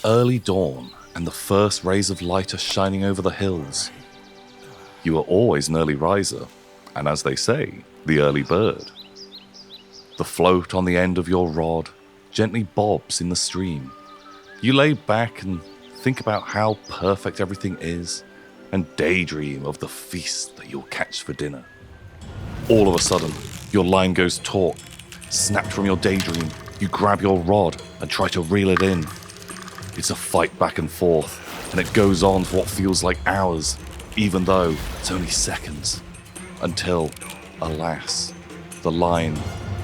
early dawn and the first rays of light are shining over the hills. You are always an early riser, and as they say, the early bird. The float on the end of your rod gently bobs in the stream. You lay back and think about how perfect everything is, and daydream of the feast that you'll catch for dinner. All of a sudden, your line goes taut. Snapped from your daydream, you grab your rod and try to reel it in. It's a fight back and forth, and it goes on for what feels like hours, even though it's only seconds. Until, alas, the line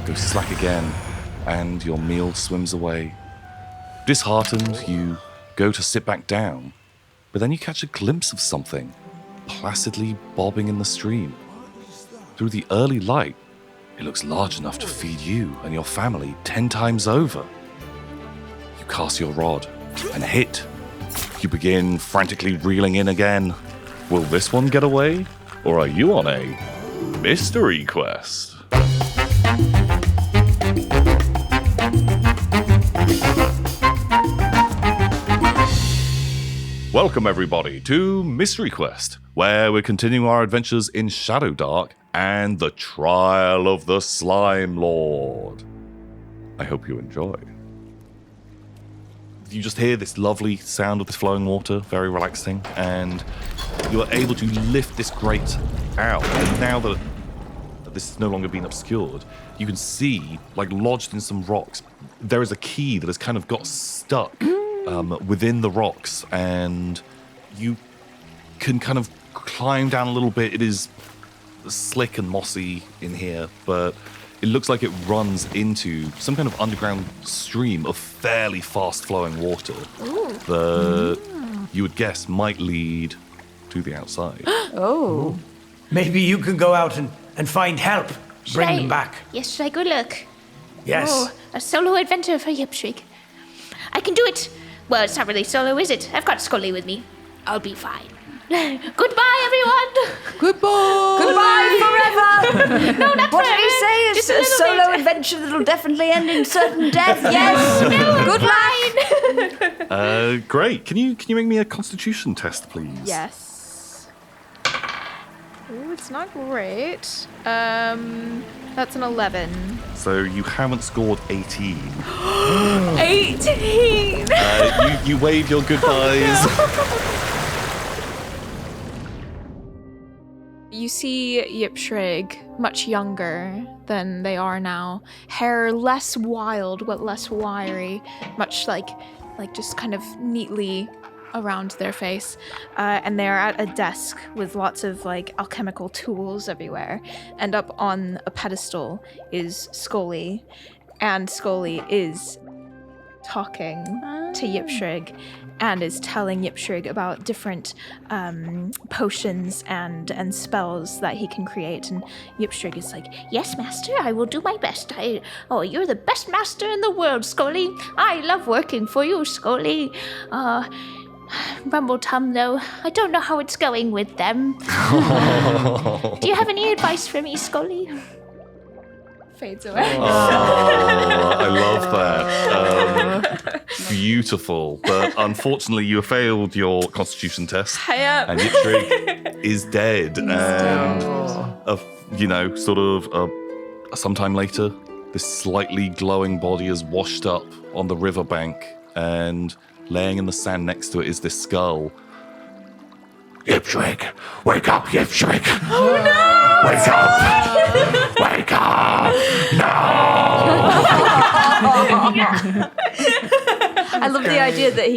goes slack again, and your meal swims away. Disheartened, you go to sit back down, but then you catch a glimpse of something, placidly bobbing in the stream. Through the early light, it looks large enough to feed you and your family 10 times over. You cast your rod and hit. You begin frantically reeling in again. Will this one get away? Or are you on a mystery quest? Welcome everybody to Mystery Quest, where we're continuing our adventures in Shadowdark and the trial of the Slime Lord. I hope you enjoy. You just hear this lovely sound of this flowing water, very relaxing, and you are able to lift this grate out. And now that this has no longer been obscured, you can see, like lodged in some rocks, there is a key that has kind of got stuck within the rocks, and you can kind of climb down a little bit. It is slick and mossy in here, but it looks like it runs into some kind of underground stream of fairly fast-flowing water that you would guess might lead to the outside. Oh. Maybe you can go out and find help. Bring them back. Yes, should I go look? Yes. Oh, a solo adventure for Yipshrig. I can do it. Well, it's not really solo, is it? I've got Scully with me. I'll be fine. Goodbye, everyone. Goodbye. Goodbye forever. No, not What forever. did he say? It's Just a a little solo bit. adventure that'll definitely end in certain death. Yes. Good luck. Great. Can you make me a Constitution test, please? Yes. Ooh, it's not great. That's an 11. So you haven't scored 18. 18! You wave your goodbyes. You see Yipshrig much younger than they are now. Hair less wild, but less wiry. Much like just kind of neatly around their face. And they're at a desk with lots of like alchemical tools everywhere. And up on a pedestal is Scully. And Scully is talking to Yipshrig and is telling Yipshrig about different potions and spells that he can create. And Yipshrig is like, yes, master, I will do my best. You're the best master in the world, Scully. I love working for you, Scully. Rumbletum, though, I don't know how it's going with them. Do you have any advice for me, Scully? Fades away. Oh, I love that. Beautiful. But unfortunately, you failed your Constitution test. And Yipshrig is dead. Sometime later, this slightly glowing body is washed up on the riverbank, and laying in the sand next to it is this skull. Yipshrig, wake up, Yipshrig. Oh no! Wake up! Wake up! No! I love the idea that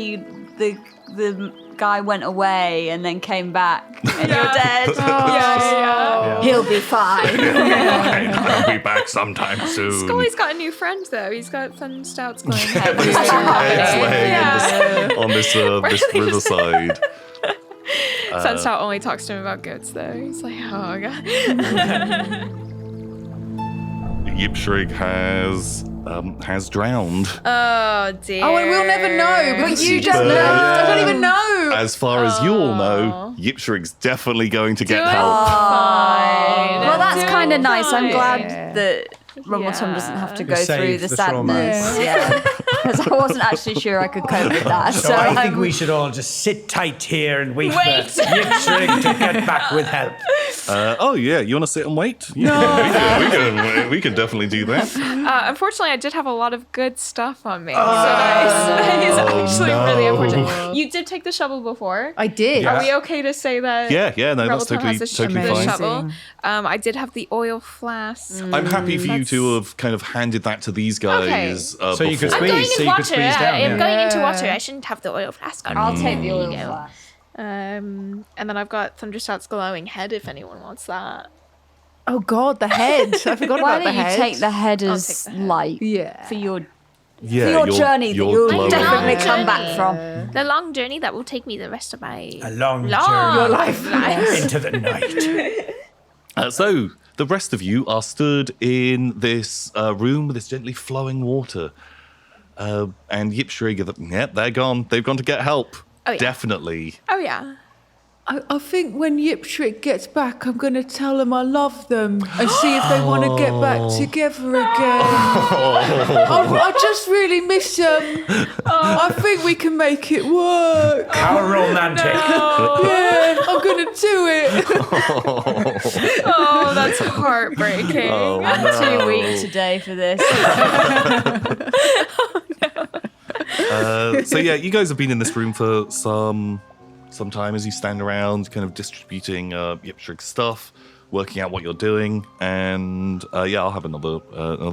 the guy went away and then came back and you're dead. Yeah. He'll be fine. I'll be back sometime soon. Scully's got a new friend, though. He's got fun stouts going. There's two heads laying on this riverside. Sunstout only talks to him about goats, though. He's like, oh, God. Yipshrig has drowned. Oh, dear. Oh, and we'll never know because you just left. I don't even know. As far as you all know, Yipshrig's definitely going to get help. Fine. Well, that's kind of Doing nice. I'm fine. glad that Rumbletum doesn't have to go You're through saved the the trauma. sadness. Yeah. because I wasn't actually sure I could cope with that. So I think we should all just sit tight here and wait for Yipshrig to get back with help. Oh yeah, you want to sit and wait? Yeah, we can definitely do that. Unfortunately, I did have a lot of good stuff on me, so that is actually really unfortunate. You did take the shovel before. I did. Are we okay to say that? Yeah, no, that's Rumbletum has totally the fine. shovel. I did have the oil flask. I'm happy for you to have kind of handed that to these guys. So you could before. I'm going squeeze, so in you could water. squeeze down. I'm going into water. I shouldn't have the oil flask on. I'll me. take the oil There you go. flask. And then I've got Thunderstout's glowing head if anyone wants that. Oh God, the head. I forgot Why about the don't you head. take the head I'll as take the head. light Yeah. for your Yeah, journey that your you'll glowing definitely head. come back from. The long journey that will take me the rest of my A long long journey. Your life. Into the night. So the rest of you are stood in this room with this gently flowing water, and Yipshrig, they're gone. They've gone to get help. Oh, yeah. Definitely. Oh yeah. I think when Yipshrig gets back, I'm going to tell them I love them and see if they want to get back together again. I just really miss them. I think we can make it work. How romantic. Yeah, I'm going to do it. Oh, that's heartbreaking. I'm too weak today for this. So yeah, you guys have been in this room for some time as you stand around, kind of distributing Yipshrig's stuff, working out what you're doing, and I'll have another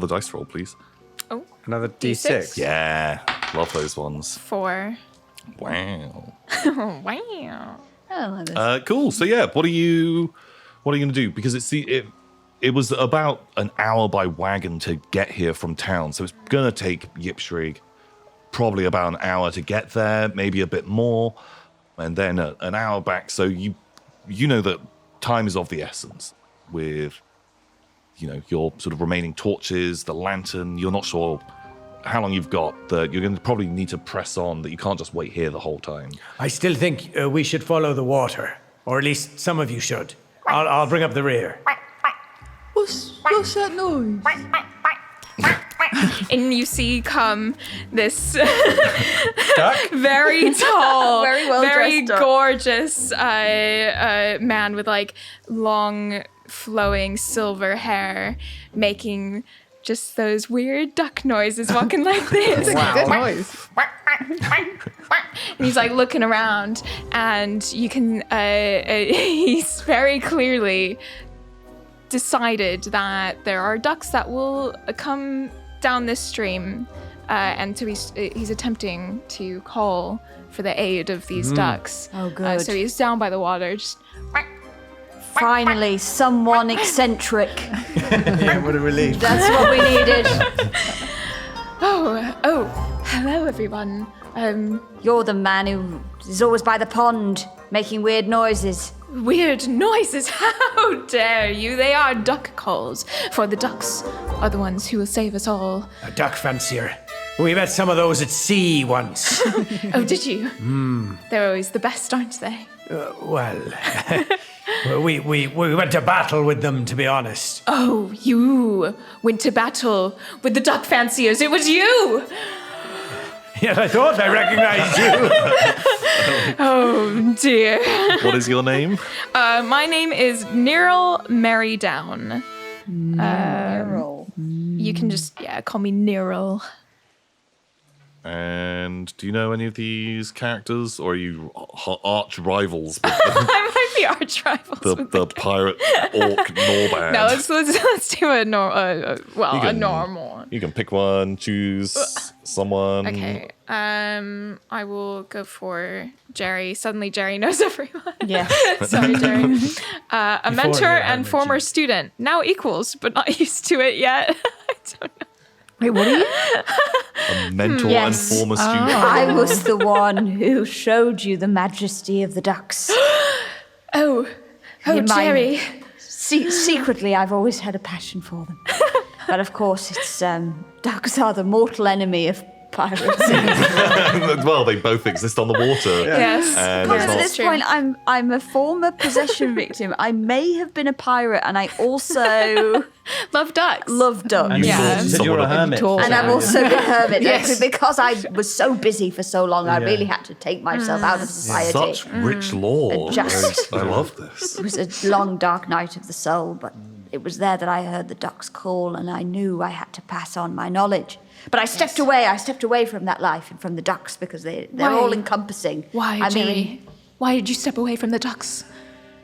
dice roll, please. Oh, Another D6? D6. Yeah, love those ones. 4. Wow. Wow. I like this. Cool. So yeah, what are you going to do? Because it was about an hour by wagon to get here from town, so it's going to take Yipshrig probably about an hour to get there, maybe a bit more, and then an hour back. So you know that time is of the essence with, your sort of remaining torches, the lantern. You're not sure how long you've got. That you're going to probably need to press on, that you can't just wait here the whole time. I still think we should follow the water, or at least some of you should. I'll bring up the rear. What's that noise? And you see come this Duck? very tall, Very well very dressed up. gorgeous man with like long flowing silver hair, making just those weird duck noises, walking like this. Good noise. And he's like looking around, and you can. He's very clearly decided that there are ducks that will come down this stream, and so he's attempting to call for the aid of these ducks. Oh, good. So he's down by the water, just Finally, someone eccentric. Yeah, what a relief. That's what we needed. oh, hello everyone. You're the man who is always by the pond, making weird noises. Weird noises. How dare you? They are duck calls, for the ducks are the ones who will save us all. A duck fancier. We met some of those at sea once. Oh, did you? They're always the best, aren't they? Well, we went to battle with them, to be honest. Oh, you went to battle with the duck fanciers. It was you! Yes, I thought I recognized you. Oh, dear. What is your name? My name is Neryl Marydown. Errol. You can just, call me Neryl. And do you know any of these characters, or are you arch rivals with I might be arch rivals with the pirate orc Norbad? No, let's do a normal one. You can pick one, choose someone. Okay. I will go for Jerry. Suddenly, Jerry knows everyone. Yeah. Sorry, Jerry. A mentor you and had former mentioned. student. Now equals, but not used to it yet. I don't know. Wait, what are you? A mentor Yes. and former student. I was the one who showed you the majesty of the ducks. Oh, In my- Jerry. Secretly, I've always had a passion for them. But of course, it's ducks are the mortal enemy of pirates. Well, they both exist on the water. Yes. And Because it's at not- this point, I'm a former possession victim. I may have been a pirate, and I also Love ducks. love ducks. And Yeah. you said you're a hermit. And I'm also a hermit. Yes. Because I was so busy for so long, I really had to take myself out of society. Such rich lore. Just- I love this. It was a long, dark night of the soul, but it was there that I heard the ducks call, and I knew I had to pass on my knowledge. But I stepped away. I stepped away from that life and from the ducks because they're Why? all encompassing. Why, I Jerry? mean, Why did you step away from the ducks?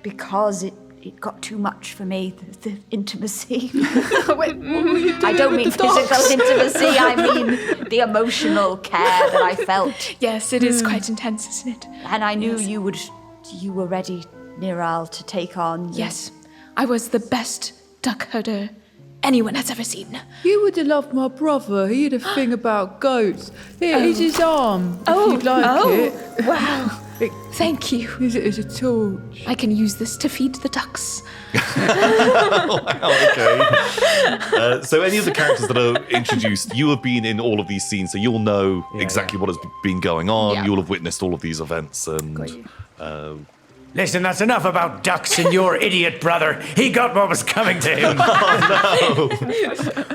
because it got too much for me, the intimacy. I don't mean physical intimacy, I mean the emotional care that I felt. Yes, it is quite intense, isn't it? And I knew you were ready, Niral, to take on. Yes. I was the best duck herder anyone has ever seen. You would have loved my brother. He had a thing about goats. Here, here's his arm, if you'd like it. Wow. Thank you. Use it as a torch. I can use this to feed the ducks. Okay. So any of the characters that are introduced, you have been in all of these scenes, so you'll know exactly what has been going on. Yeah. You'll have witnessed all of these events, and Listen, that's enough about ducks and your idiot brother. He got what was coming to him.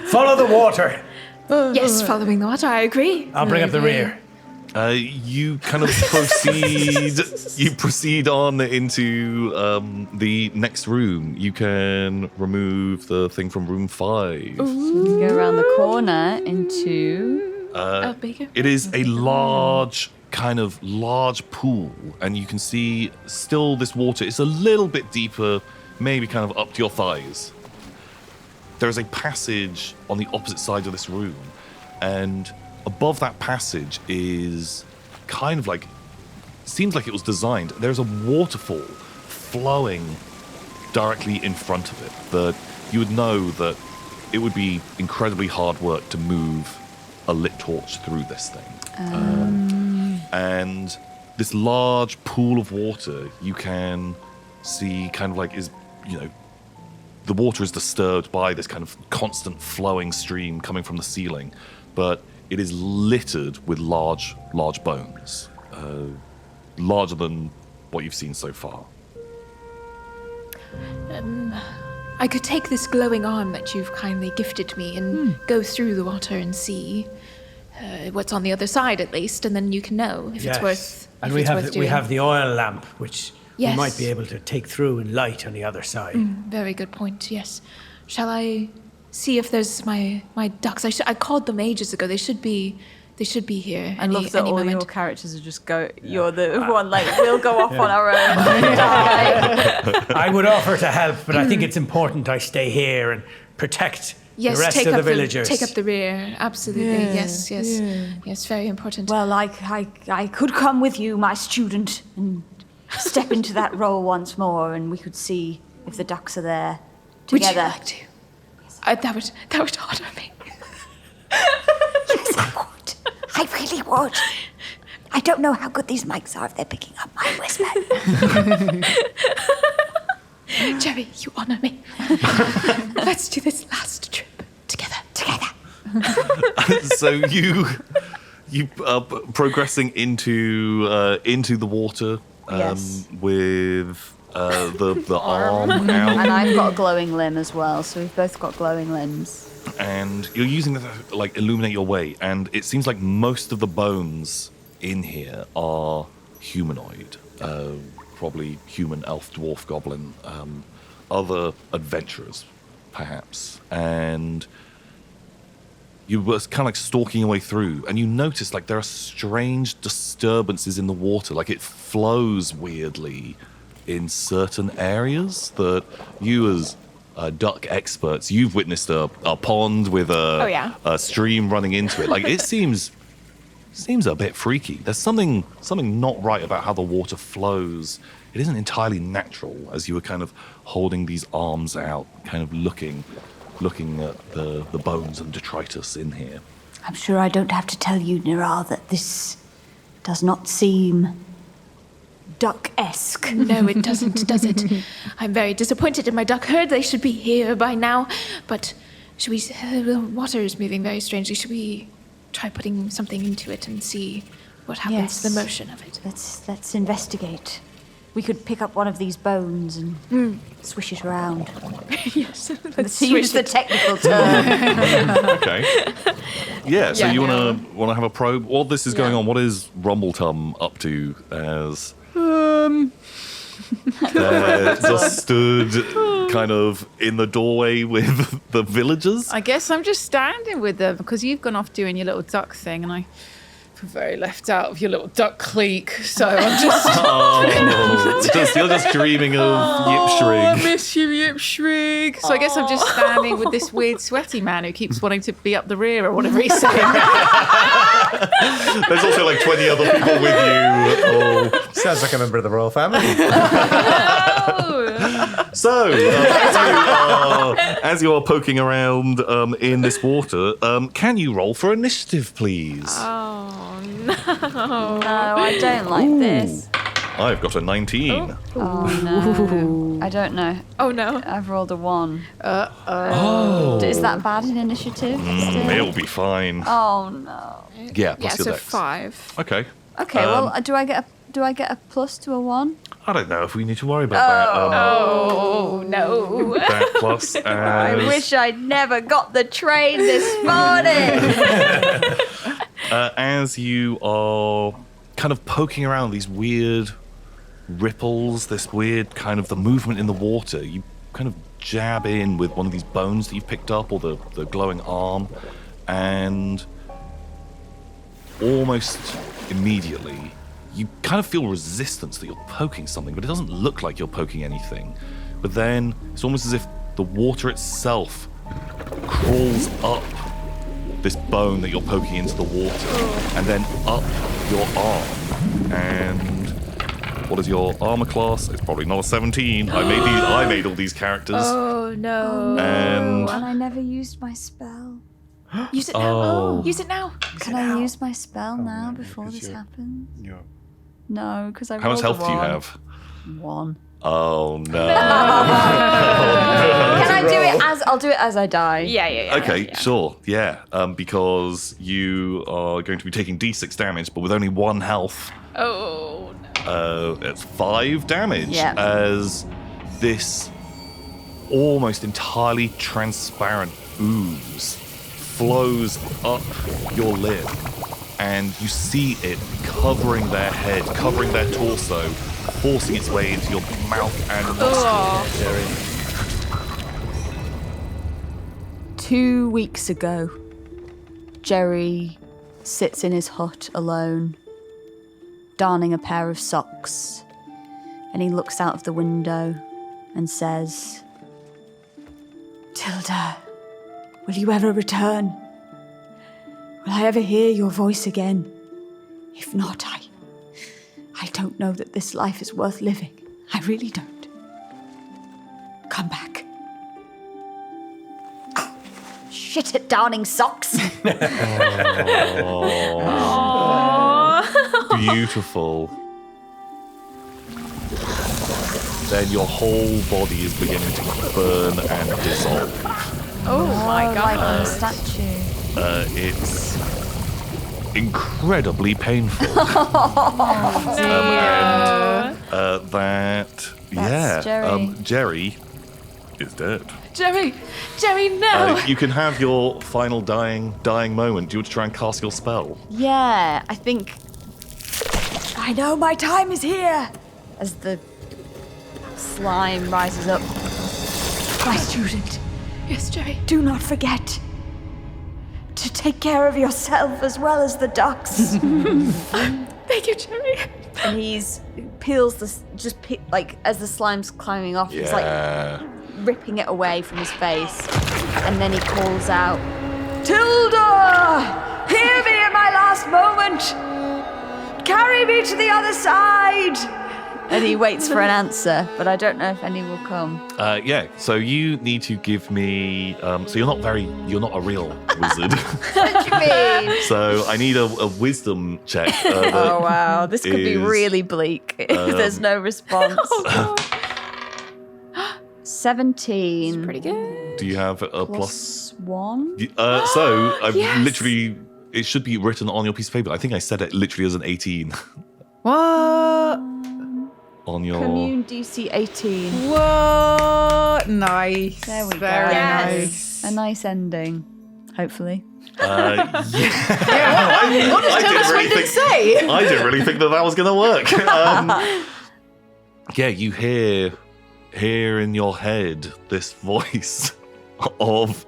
Follow the water. Yes, following the water, I agree. I'll bring up the rear. you kind of proceed. You proceed on into the next room. You can remove the thing from room 5. Go around the corner into. Bigger. It is a large pool, and you can see still this water. It's a little bit deeper, maybe kind of up to your thighs. There is a passage on the opposite side of this room, and above that passage is kind of like, seems like it was designed. There's a waterfall flowing directly in front of it that you would know that it would be incredibly hard work to move a lit torch through this thing. And this large pool of water, you can see kind of like is, you know, the water is disturbed by this kind of constant flowing stream coming from the ceiling, but it is littered with large bones, larger than what you've seen so far. I could take this glowing arm that you've kindly gifted me and go through the water and see what's on the other side, at least, and then you can know if it's worth. And if we it's have worth we doing. have the oil lamp, which we Yes. might be able to take through and light on the other side. Very good point. Yes. Shall I see if there's my ducks? I called them ages ago. They should be here. I love that any all moment. your characters are just go. You're the one like we'll go off on our own. Die. I would offer to help, but I think it's important I stay here and protect the rest of the villagers. Take up the rear. Absolutely. Yes. Yes. Very important. Well, I could come with you, my student, and step into that role once more, and we could see if the ducks are there would you together. like to? That would honor me. Yes, I would. I really would. I don't know how good these mics are if they're picking up my whisper. Jerry, you honor me. Let's do this last trip together. So you are progressing into the water Yes. with the arm out, And I've got a glowing limb as well, so we've both got glowing limbs. and you're using that to like illuminate your way. And it seems like most of the bones in here are humanoid, probably human, elf, dwarf, goblin, other adventurers, perhaps. And you were kind of like stalking your way through, and you notice like there are strange disturbances in the water. Like it flows weirdly in certain areas that you as duck experts, you've witnessed a pond with a stream running into it. Like it seems a bit freaky. There's something not right about how the water flows. It isn't entirely natural as you were kind of holding these arms out, kind of looking at the bones and detritus in here. I'm sure I don't have to tell you, Niral, that this does not seem duck-esque. No, it doesn't, does it? I'm very disappointed in my duck herd. They should be here by now. But should we? The water is moving very strangely. Should we try putting something into it and see what happens to the motion of it. Let's investigate. We could pick up one of these bones and swish it around. Yes. Let's use the technical term. Okay. Yeah. So you wanna have a probe? While this is going on, what is Rumbletum up to as? Just stood kind of in the doorway with the villagers. I guess I'm just standing with them because you've gone off doing your little duck thing, and I feel very left out of your little duck clique. So I'm just. You're just dreaming of I Yipshrig. miss you, Yipshrig. So I guess I'm just standing with this weird sweaty man who keeps wanting to be up the rear or whatever he's saying. There's also like 20 other people with you. Oh. Sounds like a member of the royal family. So, as you are poking around in this water, can you roll for initiative, please? Oh, no. No, I don't like this. I've got a 19. Oh no. I don't know. Oh, no. I've rolled a 1. Oh. Is that bad in initiative? still? It'll be fine. Oh no. Yeah, Yeah, plus your so dex. 5. Okay. Okay, well, do I get a plus to a 1? I don't know if we need to worry about that. Oh, no. That plus I as... wish I'd never got the train this morning. As you are kind of poking around these weird ripples, this weird kind of the movement in the water, you kind of jab in with one of these bones that you've picked up, or the glowing arm, and almost immediately you kind of feel resistance that you're poking something, but it doesn't look like you're poking anything. But then it's almost as if the water itself crawls up this bone that you're poking into the water, and then up your arm. And what is your armor class? It's probably not a 17. I made all these characters. Oh, no. And And I never used my spell. Use it now. Oh. Use it now. Can I use my spell now before this happens? No, because I how much rolled a health do you 1. have? 1. Oh no. Can I do it as I'll do it as I die? Yeah. Okay, sure, yeah. Because you are going to be taking d6 damage, but with only 1 health. Oh, no. It's 5 damage Yeah. as this almost entirely transparent ooze flows up your lip, and you see it covering their head, covering their torso, forcing its way into your mouth and nostrils. 2 weeks ago, Jerry sits in his hut alone, darning a pair of socks, and he looks out of the window and says, "Tilda, will you ever return? Will I ever hear your voice again? If not, I don't know that this life is worth living. I really don't. Come back." Shit at darning socks. Beautiful. Then your whole body is beginning to burn and dissolve. Oh, my Like on a God. statue. It's incredibly painful. Jerry is dead. Jerry, no. You can have your final dying moment. Do you want to try and cast your spell? Yeah, I think I know my time is here. As the slime rises up. My student, Yes, Jerry. do not forget to take care of yourself as well as the ducks. Thank you, Jerry. And he's peels this, like as the slime's climbing off, he's like ripping it away from his face, and then he calls out, "Tilda, hear me in my last moment. Carry me to the other side." And he waits for an answer, but I don't know if any will come. So you need to give me. So you're not a real wizard. What do you mean? So I need a wisdom check. Oh wow, this could be is, really bleak if there's no response. 17. Pretty good. Do you have a plus? Plus 1? So I've literally it should be written on your piece of paper. I think I said it literally as an 18 What? on your. Commune DC 18. What? Nice. There we go. Very Yes. A nice ending, hopefully. Yeah. What does Tilda Swindon say? I didn't really think that was going to work. Yeah, you hear in your head this voice of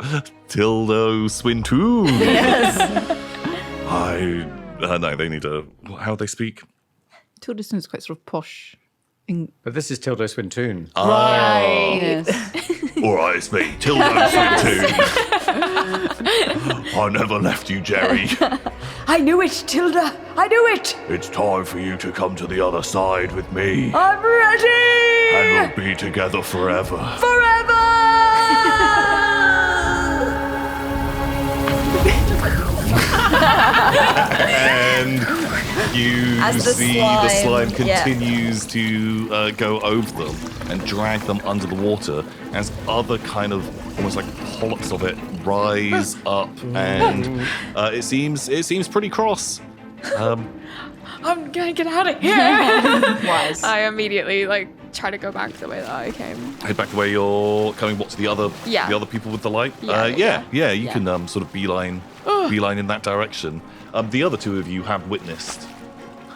Tilda Swintoon. Yes. No, they need to. How do they speak? Tilda Swindon's quite sort of posh. But this is Tilda Swintoon. Right. Yes. All right, it's me, Tilda Swintoon. I never left you, Jerry. I knew it, Tilda. I knew it. It's time for you to come to the other side with me, I'm ready. and we'll be together forever. Forever. And you As the see the slime slime, yeah. continues to go over them and drag them under the water as other kind of almost like polyps of it rise up, and it seems pretty cross. I'm gonna get out of here. Wise. I immediately try to go back the way that I came. Head back the way you're coming. What, to the other people with the light? Yeah. You can sort of beeline in that direction. The other two of you have witnessed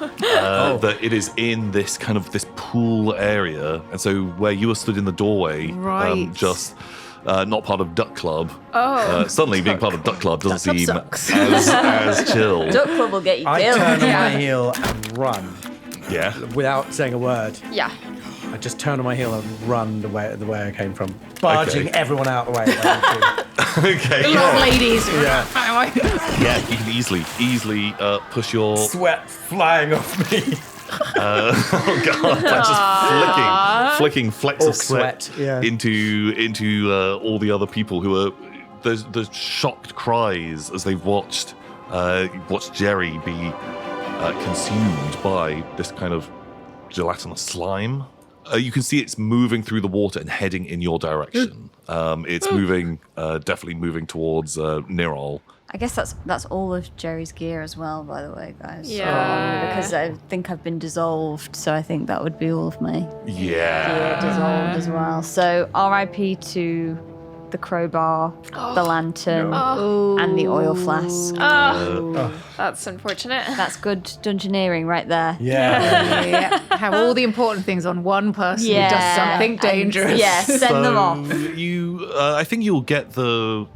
that it is in this kind of this pool area, and so where you are stood in the doorway, Right. just not part of Duck Club. Oh. Suddenly being part of Duck Club doesn't Duck seem Club sucks. as chill. Duck Club will get you I killed. turn on my heel and run Yeah. without saying a word. Yeah. I just turn on my heel and run the way I came from, barging Okay. everyone out the way. Okay. Old ladies. Yeah. Yeah, you can easily push your. Sweat flying off me. Oh god, that's just flicking flecks of Orc sweat, sweat, yeah. into all the other people who are the shocked cries as they've watched Jerry be consumed by this kind of gelatinous slime. You can see it's moving through the water and heading in your direction. It's definitely moving towards Nirol. I guess that's all of Jerry's gear as well, by the way, guys. Yeah. Because I think I've been dissolved, so I think that would be all of my Yeah. gear dissolved as well. So RIP to the crowbar, the lantern, and the oil flask. That's unfortunate. That's good dungeoneering right there. Yeah. Yeah. Have all the important things on one person Yeah. who does something dangerous. And, yeah, send them off. I think you'll get the.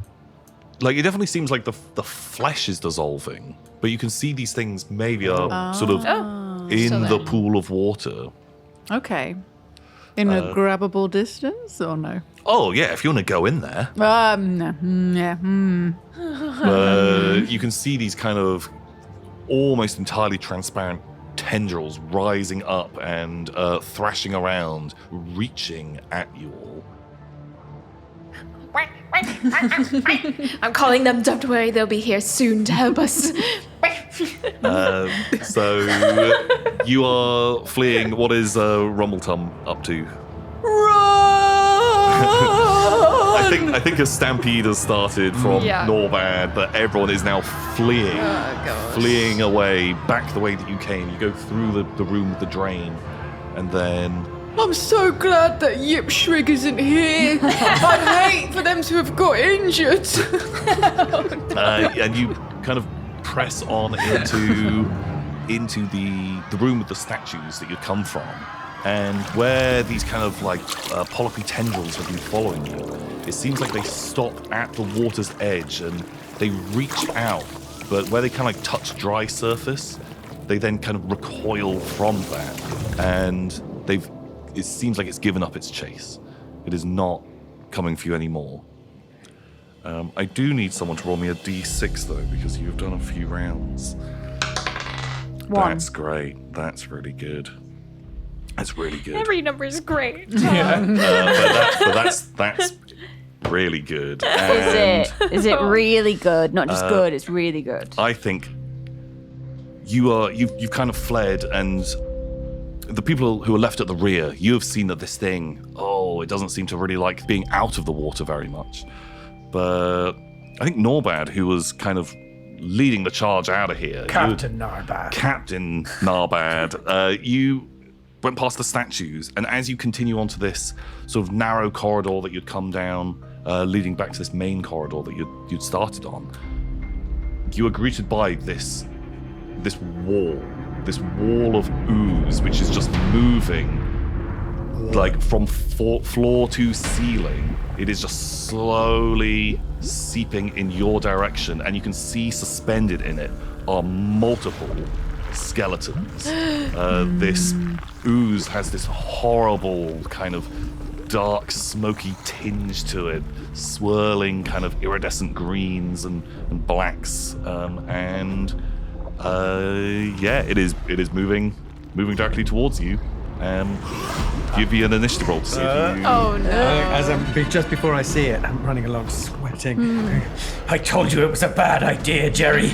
It definitely seems like the flesh is dissolving, but you can see these things maybe are sort of in So the then- pool of water. Okay. In a grabbable distance or no? Oh yeah, if you want to go in there, No. Yeah. you can see these kind of almost entirely transparent tendrils rising up and thrashing around, reaching at you all. I'm calling them. Don't worry, they'll be here soon to help us. So you are fleeing. What is Rumbletum up to? I think a stampede has started from Norbad, but everyone is now fleeing away back the way that you came. You go through the room with the drain, and then I'm so glad that Yipshrig isn't here. I'd hate for them to have got injured. and you kind of press on into the room with the statues that you'd come from, and where these kind of polypy tendrils have been following you. It seems like they stop at the water's edge and they reach out, but where they kind of touch dry surface, they then kind of recoil from that, and it seems like it's given up its chase. It is not coming for you anymore. I do need someone to roll me a d6 though, because you've done a few rounds. 1. That's great. That's really good. That's really good. Every number is great. But that's really good. And Is it really good? Not just good, it's really good. I think you've kind of fled, and the people who are left at the rear, you have seen that this thing, it doesn't seem to really like being out of the water very much. But I think Norbad, who was kind of leading the charge out of here. Captain Narbad. Captain Narbad. You went past the statues, and as you continue onto this sort of narrow corridor that you'd come down, leading back to this main corridor that you'd started on, you were greeted by this wall of ooze, which is just moving like from floor to ceiling. It is just slowly seeping in your direction, and you can see suspended in it are multiple skeletons. This ooze has this horrible kind of dark, smoky tinge to it, swirling kind of iridescent greens and blacks, it is moving directly towards you. Give you an initiative roll to see if you... Oh no. Just before I see it, I'm running along sweating. I told you it was a bad idea, Jerry.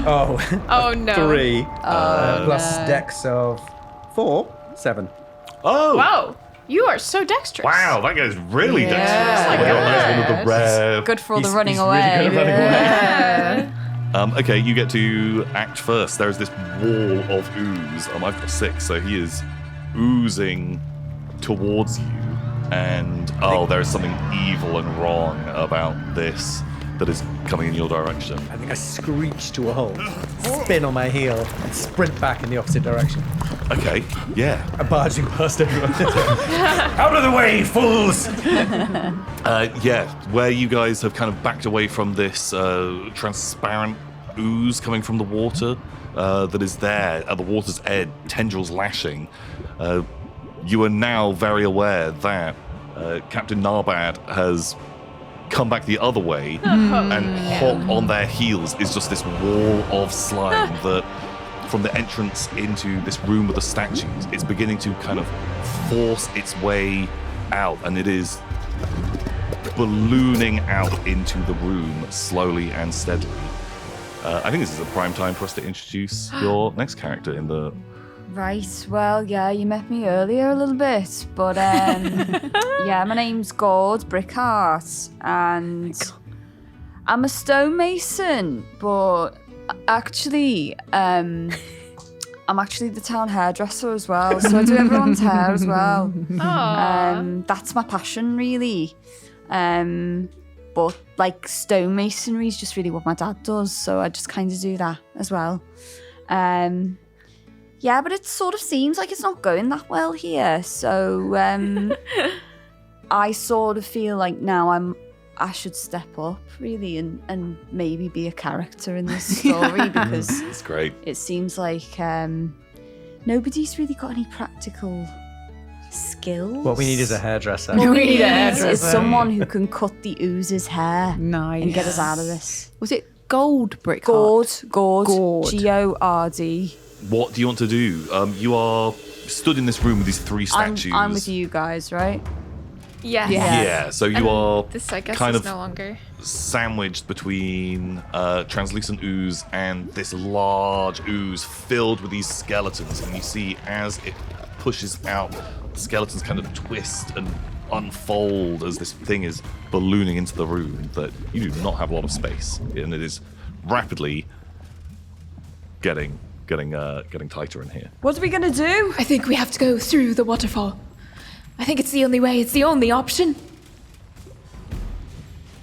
Oh no. 3 plus dex of 4, 7. Oh! Wow. You are so dexterous. Wow, that guy's really dexterous. my That's one of the rare... Good for all the He's running really away. good at running away. Okay, you get to act first. There is this wall of ooze. I've got 6, so he is oozing towards you. And, there is something evil and wrong about this that is coming in your direction. I think I screech to a halt, spin on my heel, and sprint back in the opposite direction. Okay, yeah. I'm barging past everyone. Out of the way, fools! Where you guys have kind of backed away from this transparent ooze coming from the water that is there at the water's edge, tendrils lashing, you are now very aware that Captain Narbad has come back the other way, and hot on their heels is just this wall of slime that, from the entrance into this room with the statues, it's beginning to kind of force its way out, and it is ballooning out into the room slowly and steadily. I think this is a prime time for us to introduce your next character in the... Right, well, yeah, you met me earlier a little bit, but yeah, my name's Gord Brickheart, and I'm a stonemason, but actually, I'm actually the town hairdresser as well, so I do everyone's hair as well. That's my passion, really. But like stonemasonry is just really what my dad does, so I just kind of do that as well. Yeah, but it sort of seems like it's not going that well here. So I sort of feel like now I should step up, really, and maybe be a character in this story because It's great. it seems like nobody's really got any practical skills. What we need is a hairdresser. What we need hairdresser. is someone who can cut the ooze's hair Nice. and get us out of this. Was it gold brick? Gord. Gord. Gord. What do you want to do? You are stood in this room with these 3 statues. I'm with you guys, right? Yes. Yeah, so you are This, I guess, kind is of no longer. sandwiched between translucent ooze and this large ooze filled with these skeletons. And you see as it pushes out, the skeletons kind of twist and unfold as this thing is ballooning into the room, that you do not have a lot of space. And it is rapidly getting tighter in here. What are we gonna do? I think we have to go through the waterfall. I think it's the only way. It's the only option.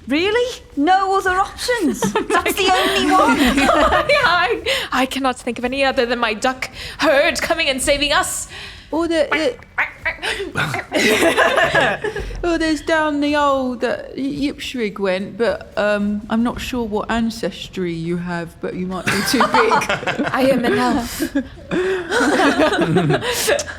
Really? No other options? That's the only one. I cannot think of any other than my duck herd coming and saving us. Or there's down the old Yipshrig went, but I'm not sure what ancestry you have, but you might be too big. I am an elf.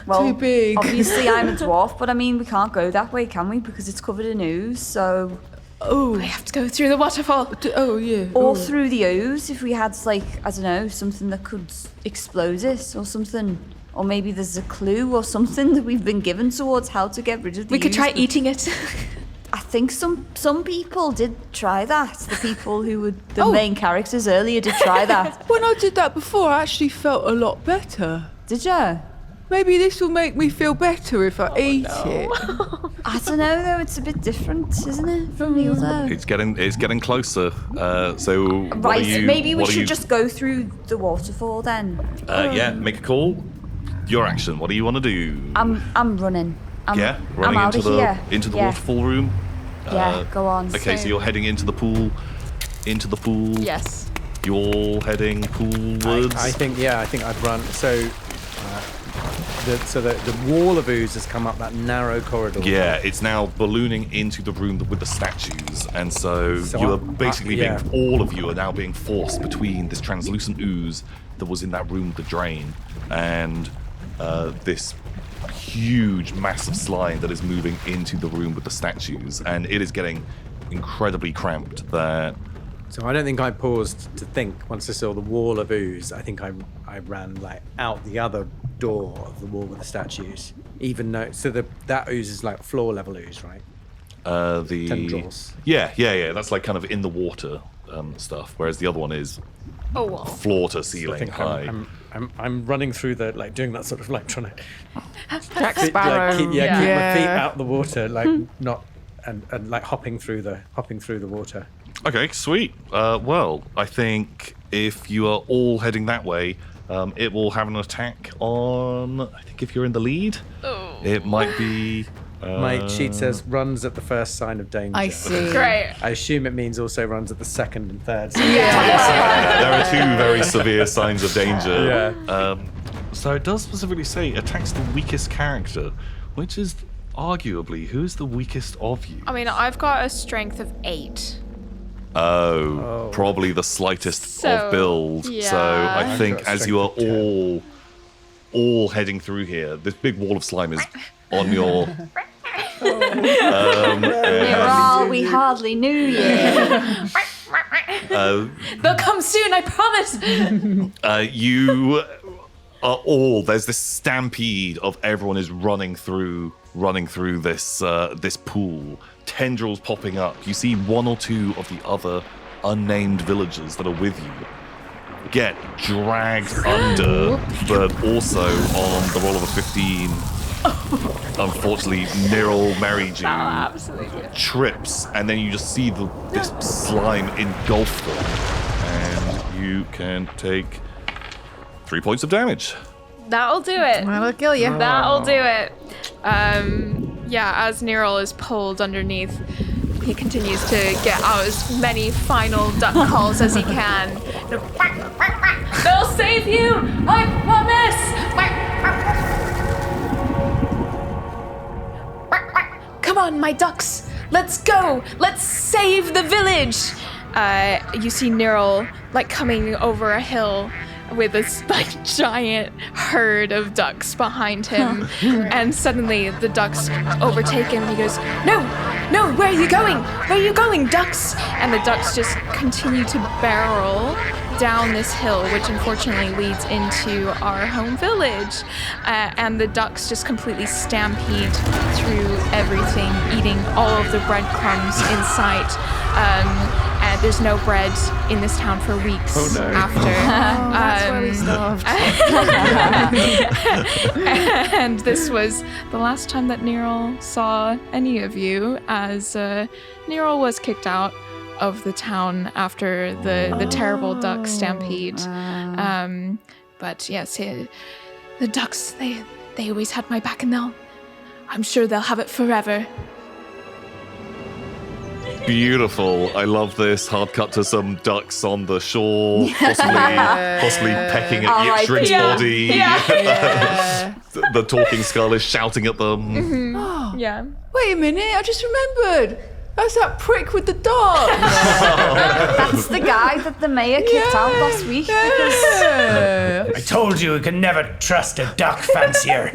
Well, Too big. obviously I'm a dwarf, but I mean, we can't go that way, can we? Because it's covered in ooze, so... Oh, I have to go through the waterfall. oh yeah. Or through the ooze, if we had, like, I don't know, something that could explode it, or something... Or maybe there's a clue or something that we've been given towards how to get rid of the We could ooze, try but eating it. I think some people did try that. The people who were the main characters earlier did try that. When I did that before, I actually felt a lot better. Did you? Maybe this will make me feel better if I eat it. I don't know though. It's a bit different, isn't it, from the other? It's getting closer. So what Right. are you, Maybe we what are should you- just go through the waterfall then. Yeah, make a call. Your action. What do you want to do? I'm running. I'm Running out into of the here. waterfall room. Yeah, go on. Okay, so Same. you're heading into the pool. Yes. You're heading poolwards. I think I'd run. So, the wall of ooze has come up that narrow corridor. Yeah, it's now ballooning into the room with the statues, and so So you are I'm- basically yeah. all of you are now being forced between this translucent ooze that was in that room with the drain and this huge, massive slime that is moving into the room with the statues, and it is getting incredibly cramped. That So I don't think I paused to think once I saw the wall of ooze. I think I ran like out the other door of the wall with the statues. Even though that ooze is like floor level ooze, right? the Tendrils. Yeah. That's like kind of in the water stuff, whereas the other one is Oh, well. floor to I ceiling think high. I'm running through the like doing that sort of like trying to Jack keep Sparrow. my feet Yeah. out the water, like not and like hopping through the water. Okay, sweet. Well, I think if you are all heading that way, it will have an attack on. I think if you're in the lead, it might be. My sheet says runs at the first sign of danger. I see. Great. I assume it means also runs at the second and third. sign. There are two very severe signs of danger. Yeah. So it does specifically say attacks the weakest character, which is arguably who's the weakest of you. I mean, I've got a strength of 8. Oh, probably the slightest So, of build. So yeah. I think I've got a as you are strength of 10. all heading through here, this big wall of slime is on your. We hardly knew you. They'll come soon, I promise. You are all. There's this stampede of everyone is running through this pool. Tendrils popping up. You see one or two of the other unnamed villagers that are with you get dragged under, but also on the roll of a 15. Unfortunately, Niril married you. Absolutely. Trips, and then you just see this slime engulf them, and you can take 3 points of damage. That'll do it. That'll kill you. That'll do it. As Niril is pulled underneath, he continues to get out as many final duck calls as he can. They'll save you! I promise! Come on, my ducks! Let's go! Let's save the village! You see Niril coming over a hill with this giant herd of ducks behind him, and suddenly the ducks overtake him and he goes, no, where are you going, ducks? And the ducks just continue to barrel down this hill, which unfortunately leads into our home village, and the ducks just completely stampede through everything, eating all of the breadcrumbs in sight. And there's no bread in this town for weeks after. That's where we starved. And this was the last time that Niril saw any of you, as Niril was kicked out of the town after the terrible duck stampede. But yes, the ducks, they always had my back, and I'm sure they'll have it forever. Beautiful. I love this. Hard cut to some ducks on the shore, possibly pecking at Yipshrig's body. Yeah. The talking skull is shouting at them. Yeah. Wait a minute, I just remembered. That's that prick with the dog. That's the guy that the mayor kicked out last week. I told you can never trust a duck fancier.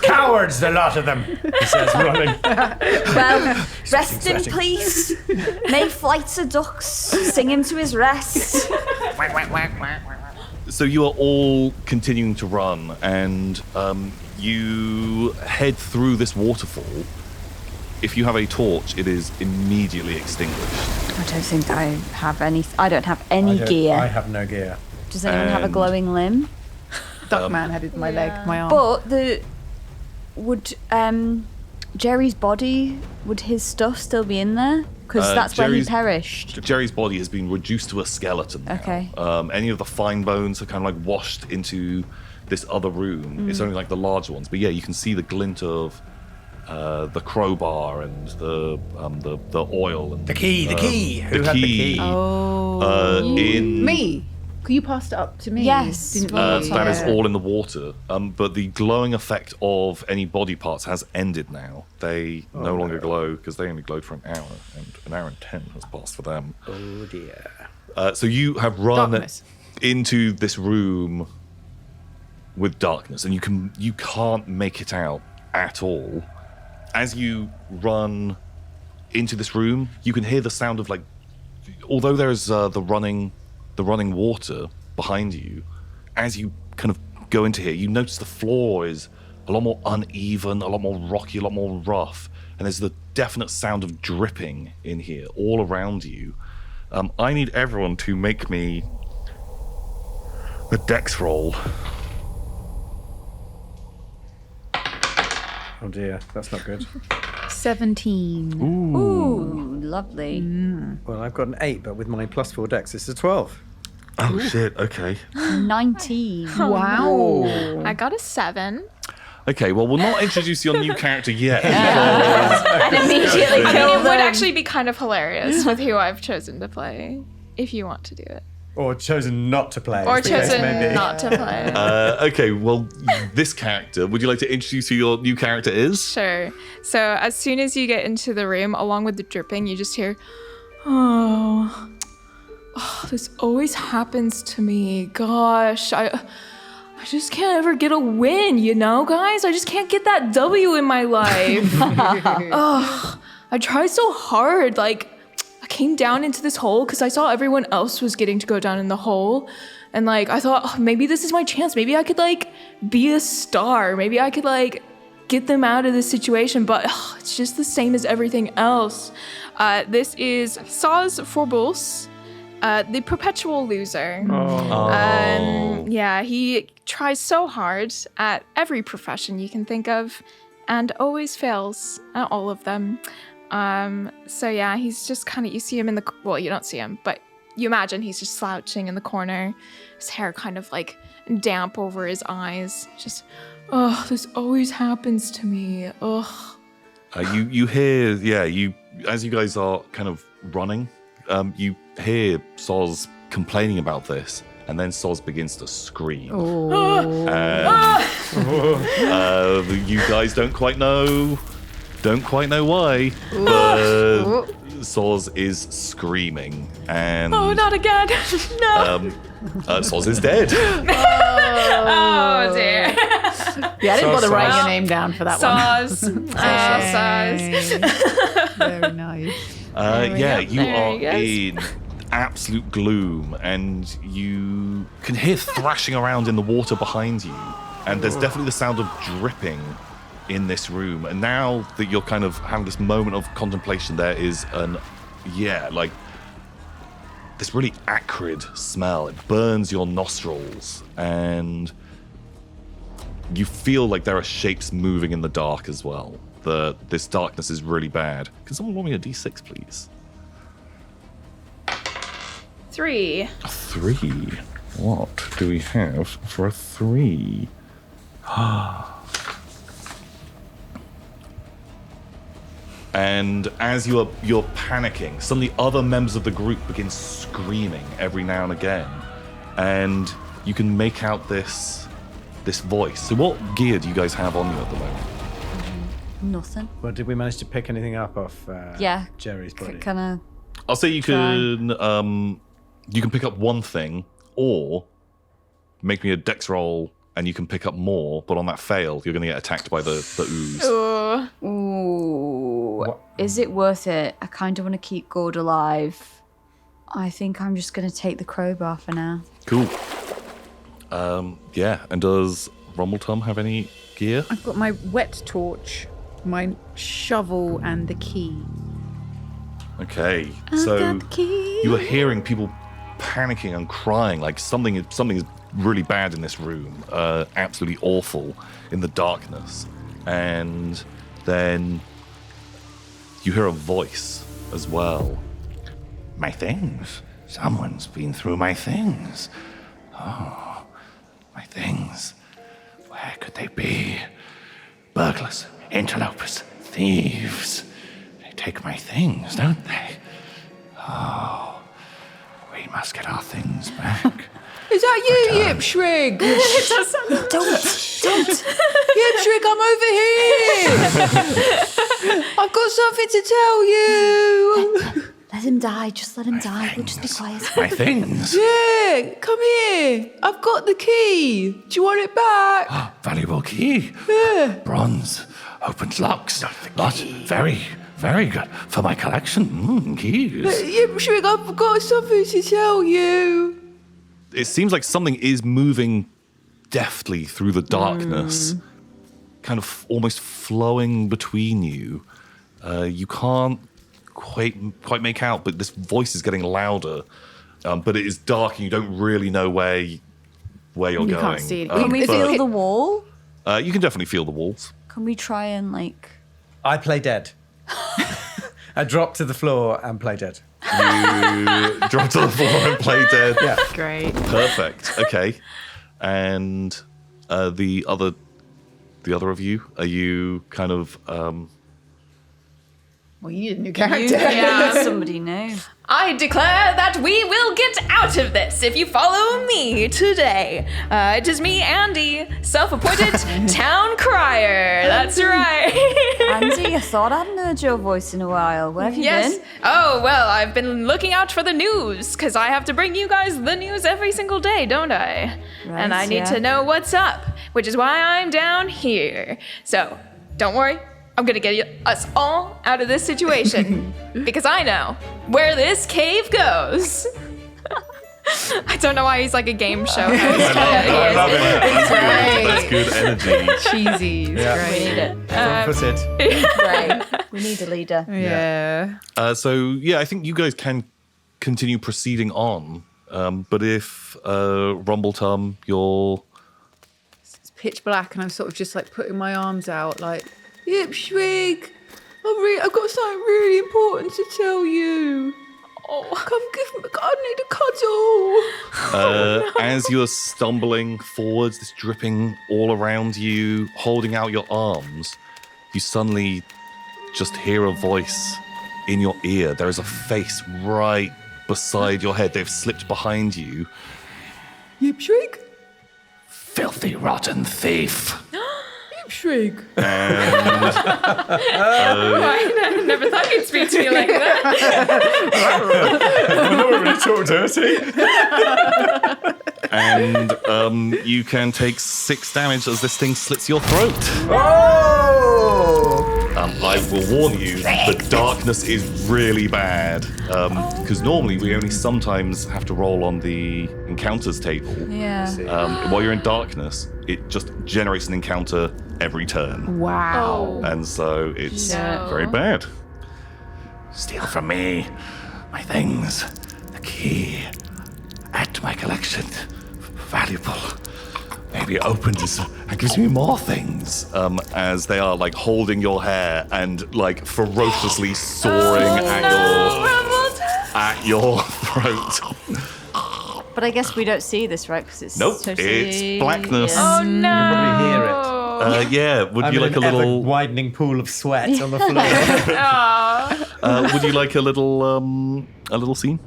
Cowards, the lot of them, he says, running. Well, rest in exciting. peace. May flights of ducks sing him to his rest. So you are all continuing to run, and you head through this waterfall. If you have a torch, it is immediately extinguished. I don't think I have any. I don't have any gear. I have no gear. Does anyone have a And- glowing limb? stuck man-headed my leg, my arm. But would Jerry's body, would his stuff still be in there? Because that's where he perished. Jerry's body has been reduced to a skeleton now. Okay. Any of the fine bones are kind of like washed into this other room. It's only like the large ones. But yeah, you can see the glint of the crowbar and the oil. And The key. Who had the key? Me? Could you pass it up to me? Yes. That is all in the water. But the glowing effect of any body parts has ended now. They no longer glow because they only glowed for an hour, and an hour and 10 has passed for them. Oh dear. So you have run Darkness. into this room with darkness, and you can't make it out at all. As you run into this room, you can hear the sound of although there's the running water behind you. As you kind of go into here, you notice the floor is a lot more uneven, a lot more rocky, a lot more rough, and there's the definite sound of dripping in here all around you. I need everyone to make me a dex roll. Oh dear, that's not good. 17. Ooh, lovely. Well, I've got an 8, but with my +4 dex, it's a 12. Oh shit, okay. 19. Wow. I got a 7. Okay, well, we'll not introduce your new character yet. And immediately I kill mean, it would them. actually be kind of hilarious with who I've chosen to play, if you want to do it. Or chosen not to play. Or as the case chosen may be. not to play. Okay, well, this character, would you like to introduce who your new character is? Sure. So as soon as you get into the room, along with the dripping, you just hear, oh, this always happens to me. Gosh, I just can't ever get a win, guys? I just can't get that W in my life. Ugh, I tried so hard. I came down into this hole because I saw everyone else was getting to go down in the hole. And I thought, maybe this is my chance. Maybe I could be a star. Maybe I could get them out of this situation. But it's just the same as everything else. This is Saz Forbos, the perpetual loser. Yeah, he tries so hard at every profession you can think of and always fails at all of them. So yeah, he's just kind of, you see him well, you don't see him, but you imagine he's just slouching in the corner, his hair kind of damp over his eyes. Just, this always happens to me. You hear, as you guys are kind of running, you hear Soz complaining about this, and then Soz begins to scream. You guys don't quite know why, but Soz is screaming, and Oh, not again. No. Soz is dead. Oh dear. Yeah, I didn't bother writing your name down for that Sauce. one. Sauce. Very nice. You There are he goes. in absolute gloom, and you can hear thrashing around in the water behind you, and there's definitely the sound of dripping in this room. And now that you're kind of having this moment of contemplation, there is this really acrid smell. It burns your nostrils, and you feel like there are shapes moving in the dark as well. This darkness is really bad. Can someone roll me a d6, please? 3. 3. What do we have for a 3? And as you're panicking, suddenly other members of the group begin screaming every now and again, and you can make out this voice. So what gear do you guys have on you at the moment? Nothing. Well, did we manage to pick anything up off Jerry's body? Kind of. I'll say you can pick up one thing, or make me a dex roll and you can pick up more, but on that fail, you're going to get attacked by the ooze. Ooh. What? Is it worth it? I kind of want to keep Gord alive. I think I'm just going to take the crowbar for now. Cool. And does Rumbletum have any gear? I've got my wet torch, my shovel, and the key. Okay, I've so got the key. you are hearing people panicking and crying, like something is really bad in this room, absolutely awful in the darkness. And then you hear a voice as well. My things. Someone's been through my things. Oh, my things. Where could they be? Burglars, interlopers, thieves. They take my things, don't they? Oh, we must get our things back. Is that you, Yipshrig? Don't. Yipshrig, I'm over here. I've got something to tell you. Let him die. Just let him die. We'll just be quiet. My things. Yeah, come here. I've got the key. Do you want it back? Valuable key. Yeah. Bronze. Opens locks. Not very, very good for my collection. Keys. Yipshrig, I've got something to tell you. It seems like something is moving deftly through the darkness, kind of almost flowing between you. You can't quite make out, but this voice is getting louder. But it is dark, and you don't really know where you're going. You can't see it. Can we feel the wall? You can definitely feel the walls. Can we try and like... I play dead. I drop to the floor and play dead. You drop to the floor and play dead. Yeah. Great. Perfect. Okay. And the other of you, are you kind of Well, you need a new character. Yeah, somebody new. I declare that we will get out of this if you follow me today. It is me, Andy, self-appointed town crier. That's right. Andy, I thought I hadn't heard your voice in a while. Where have you Yes. been? Oh, well, I've been looking out for the news because I have to bring you guys the news every single day, don't I? And I need to know what's up, which is why I'm down here. So, don't worry. I'm gonna get us all out of this situation because I know where this cave goes. I don't know why he's like a game show host. I love it. Right. That's good energy. Cheesy. Yeah. We need it. Front-footed. Right. We need a leader. Yeah. So yeah, I think you guys can continue proceeding on. But if Rumbletum, you're It's pitch black, and I'm sort of just like putting my arms out, like, Yipshrig, I've got something really important to tell you. Oh, come give me, I need a cuddle. as you're stumbling forwards, this dripping all around you, holding out your arms, you suddenly just hear a voice in your ear. There is a face right beside your head. They've slipped behind you. Yipshrig? Filthy, rotten thief. Yipshrig. I never thought you'd speak to me like that. I know we talk dirty. And you can take 6 damage as this thing slits your throat. Oh! I will warn you, the darkness is really bad. Because normally we only sometimes have to roll on the encounters table. Yeah. While you're in darkness, it just generates an encounter every turn. Wow. And so it's No. very bad. Steal from me my things. The key. Add to my collection. Valuable. Maybe it opens and gives me more things. As they are like holding your hair and like ferociously soaring at your throat. But I guess we don't see this, right? Because it's Nope, totally... it's blackness. Yeah. Oh no! You probably hear it. Yeah, would I'm you in like a an little? ever-widening pool of sweat on the floor. Would you like a little scene?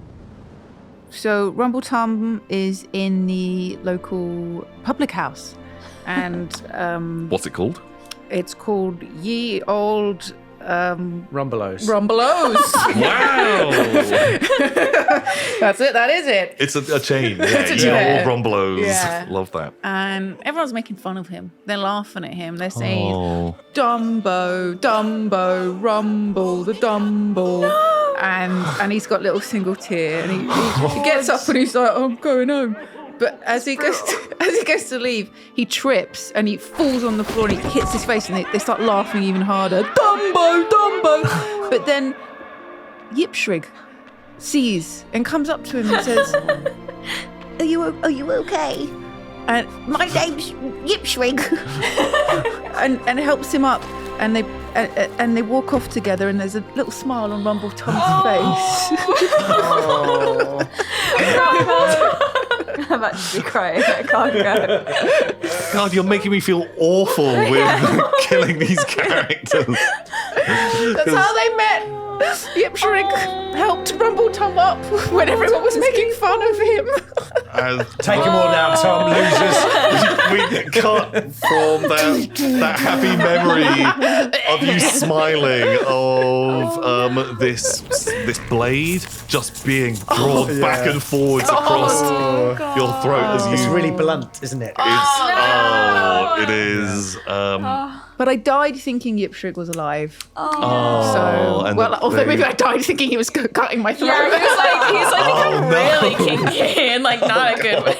So Rumbletum is in the local public house, and What's it called? it's called Ye Old Rumbelos. Rumbelos. Wow! That's it. That is it. It's a chain. Yeah, a you chain. all Rumbelos. Yeah. Love that. And everyone's making fun of him. They're laughing at him. They're saying, Oh. Dumbo, Dumbo, Rumble, the Dumble. And he's got little single tear, and he gets up and he's like, oh, I'm going home. But as he goes to leave, he trips and he falls on the floor and he hits his face, and they start laughing even harder. Dumbo, Dumbo. But then Yipshrig sees and comes up to him and says, Are you okay? And my name's Yipshrig. and helps him up, and they walk off together, and there's a little smile on Rumbletum's face. I'm actually crying. I can't go. God, you're making me feel awful with killing these characters. That's how they met. Yipshrig helped Rumbletum up when everyone was making fun of him. Take them all down, Tom, losers. We cut from that happy memory of you smiling, of this blade just being drawn back and forwards across your throat as you. It's really blunt, isn't it? It is. But I died thinking Yipshrig was alive. And Although maybe I died thinking he was cutting my throat. Yeah, he's like really kinky in like not a good way.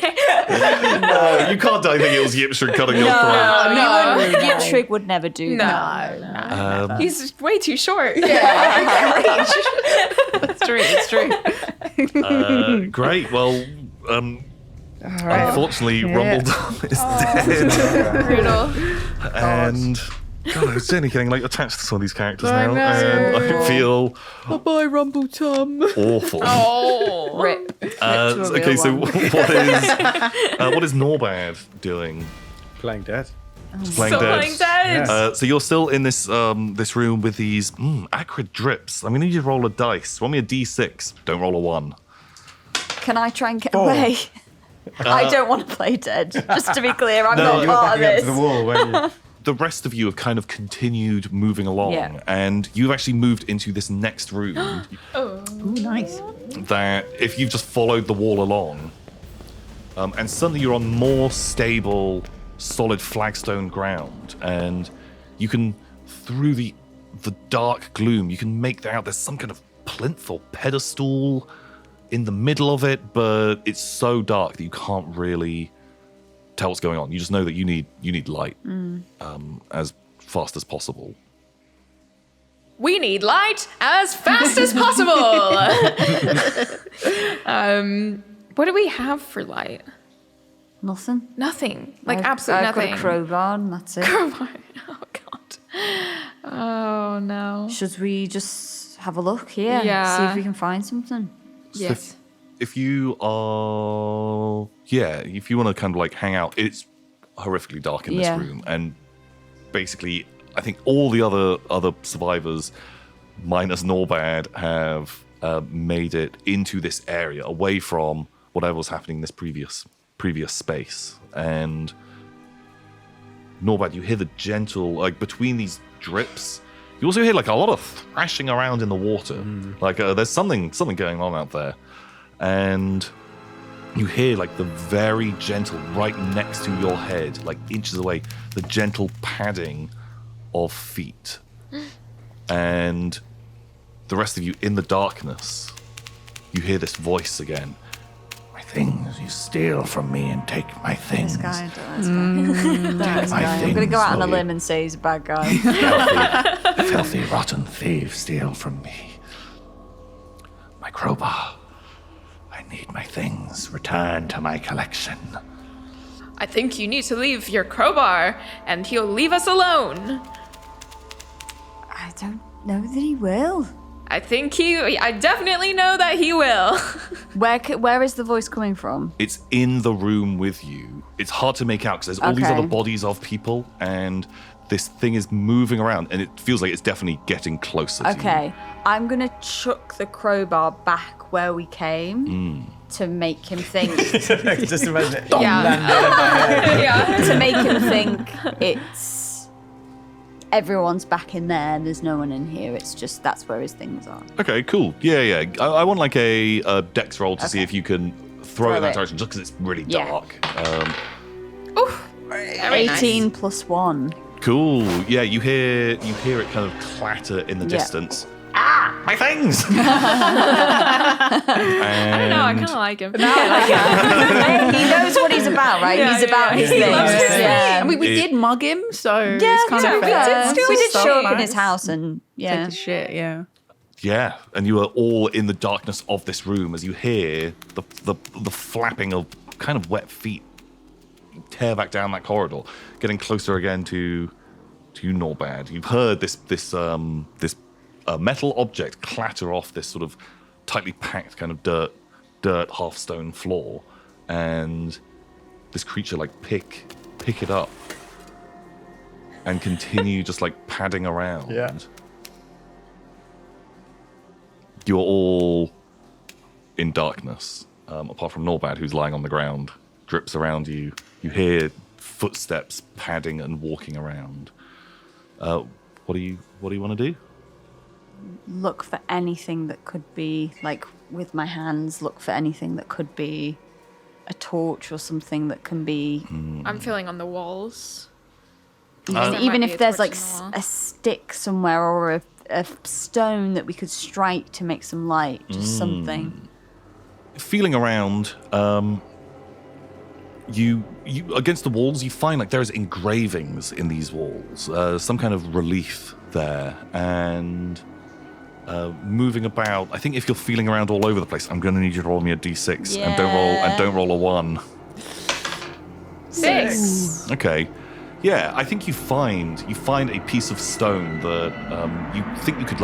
No, you can't die thinking it was Yipshrig cutting your throat. No. Yipshrig would never do that. No. He's way too short. Yeah, It's true. Great. Well, unfortunately, Rumbletum is dead. Brutal. And God, I was certainly getting like attached to some of these characters I now, know. and I feel bye, Rumbletum. awful. Oh. Rip. Okay, so what is Norbad doing? Playing dead. Playing So dead. playing dead. So you're still in this this room with these acrid drips. I'm gonna need you to roll a dice. Roll me a d6. Don't roll a 1. Can I try and get away? I don't want to play dead. Just to be clear, I'm not part of this. the wall, weren't you? The rest of you have kind of continued moving along, Yeah. and you've actually moved into this next room. Ooh, nice. That if you've just followed the wall along, and suddenly you're on more stable, solid flagstone ground, and you can, through the dark gloom, you can make out there's some kind of plinth or pedestal in the middle of it, but it's so dark that you can't really tell what's going on. You just know that you need light as fast as possible. We need light as fast as possible. What do we have for light? Nothing. Nothing. Like absolutely I've nothing. got a crowbar and that's it. Crowbar. Oh god. Oh no. Should we just have a look here? Yeah. See if we can find something. Yes. If you are, if you want to kind of like hang out, it's horrifically dark in this room, and basically, I think all the other survivors, minus Norbad, have made it into this area, away from whatever was happening in this previous space. And Norbad, you hear the gentle, like between these drips. You also hear like a lot of thrashing around in the water. Like there's something going on out there. And you hear like the very gentle, right next to your head, like inches away, the gentle padding of feet. And the rest of you in the darkness, you hear this voice again. My things, you steal from me and take my things. This guy. This guy. I'm going to go out on a limb and say he's a bad guy. Filthy, rotten thieves steal from me. My crowbar. I need my things returned to my collection. I think you need to leave your crowbar and he'll leave us alone. I don't know that he will. I definitely know that he will. Where is the voice coming from? It's in the room with you. It's hard to make out because there's all these Okay. other bodies of people, and this thing is moving around, and it feels like it's definitely getting closer to you. Okay, I'm going to chuck the crowbar back where we came to make him think. Just imagine it. Yeah. To make him think it's everyone's back in there and there's no one in here. It's just that's where his things are. Okay, cool. Yeah. I want like a dex roll to see if you can throw it in that it. direction, just because it's really Yeah. dark. 18 plus 1. Cool. Yeah, you hear it kind of clatter in the Yeah. distance. My things! I don't know, I kind of like him. He knows what he's about, right? Yeah, he's about yeah. his He things. loves his Yeah. And we did mug him, so Yeah, it's kind of fair. we did So show up in nice. his house and Take the shit, yeah. Yeah, and you are all in the darkness of this room as you hear the flapping of kind of wet feet tear back down that corridor, getting closer again to you, Norbad. You've heard this metal object clatter off this sort of tightly packed kind of dirt half stone floor, and this creature like pick it up and continue just like padding around. Yeah. You're all in darkness, apart from Norbad, who's lying on the ground. Drips around you. You hear footsteps padding and walking around. What do you want to do? Look for anything that could be, like, with my hands, look for anything that could be a torch or something that can be... I'm feeling on the walls. Even if there's, like, torch on the wall. a stick somewhere or a stone that we could strike to make some light, just something. Feeling around, you against the walls, you find like there's engravings in these walls, some kind of relief there, and moving about. I think if you're feeling around all over the place, I'm going to need you to roll me a d6 and don't roll a 1. 6. Okay. Yeah, I think you find a piece of stone that you think you could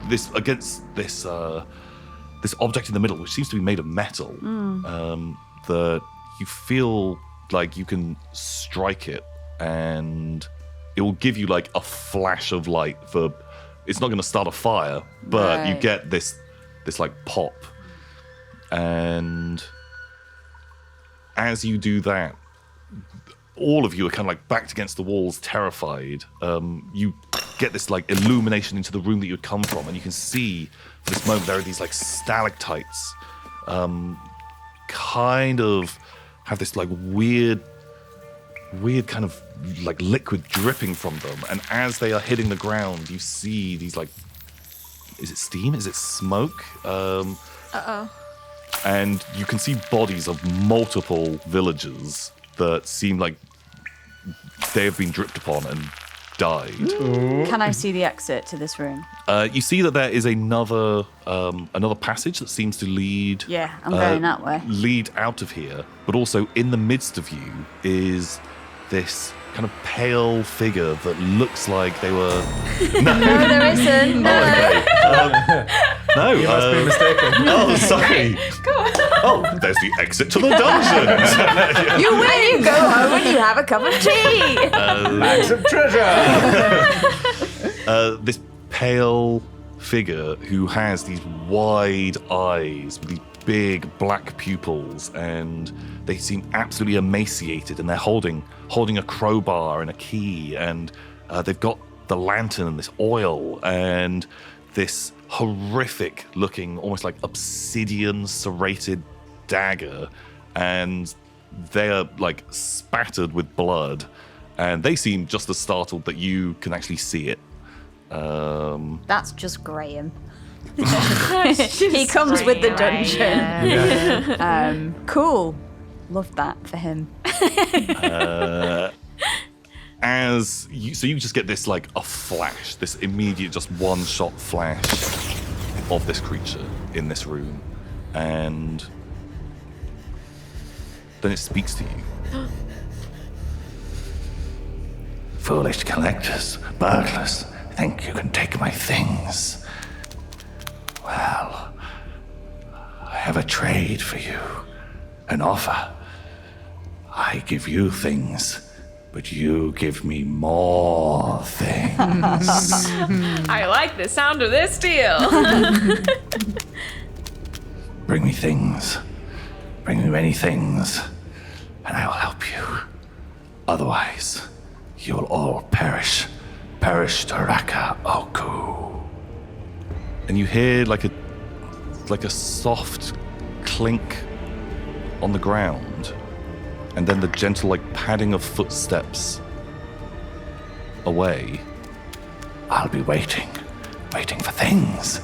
this against this this object in the middle, which seems to be made of metal. That you feel like you can strike it, and it will give you like a flash of light. It's not going to start a fire, but you get this like pop, and as you do that, all of you are kind of like backed against the walls, terrified. You get this like illumination into the room that you had come from, and you can see for this moment there are these like stalactites, kind of have this like weird kind of like liquid dripping from them. And as they are hitting the ground, you see these like, is it steam? Is it smoke? And you can see bodies of multiple villagers that seem like they have been dripped upon and died. Can I see the exit to this room? You see that there is another passage that seems to lead. Yeah, I'm going that way. Lead out of here, but also in the midst of you is this kind of pale figure that looks like they were. No, there isn't. No. No, You must be mistaken. Oh, sorry. Oh, there's the exit to the dungeon. You win. You go home and you have a cup of tea. Bags of treasure. This pale figure who has these wide eyes with these big black pupils, and they seem absolutely emaciated, and they're holding a crowbar and a key, and they've got the lantern and this oil and this horrific looking, almost like obsidian serrated dagger, and they're like spattered with blood, and they seem just as startled that you can actually see it. That's just Graham. He comes with the dungeon. Cool. Love that for him. You just get this like a flash, this immediate just one shot flash of this creature in this room, and then it speaks to you. Foolish collectors, burglars, think you can take my things. Well, I have a trade for you, an offer. I give you things, but you give me more things. I like the sound of this deal. Bring me things. Bring me many things, and I will help you. Otherwise, you will all perish. Perish to Rakka Ooku. And you hear like a soft clink on the ground, and then the gentle like padding of footsteps away. I'll be waiting for things.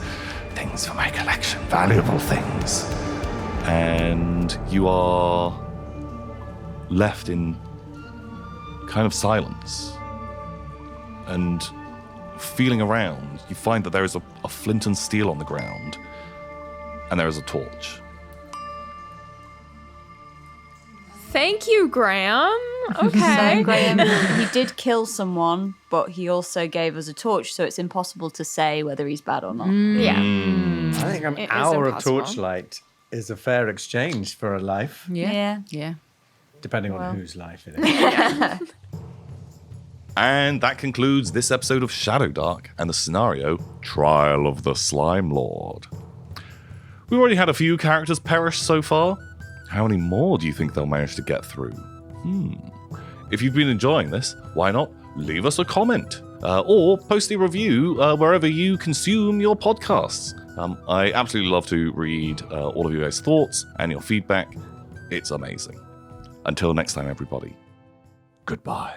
Things for my collection, valuable things. And you are left in kind of silence. And feeling around, you find that there is a flint and steel on the ground, and there is a torch. Thank you, Graham. Okay. So Graham, he did kill someone, but he also gave us a torch, so it's impossible to say whether he's bad or not. Yeah. I think an It is hour of impossible. torchlight is a fair exchange for a life, Yeah. depending on whose life it is. And that concludes this episode of Shadowdark and the scenario Trial of the Slime Lord. We already had a few characters perish so far. How many more do you think they'll manage to get through? If you've been enjoying this, why not leave us a comment or post a review wherever you consume your podcasts. I absolutely love to read all of you guys' thoughts and your feedback. It's amazing. Until next time, everybody. Goodbye.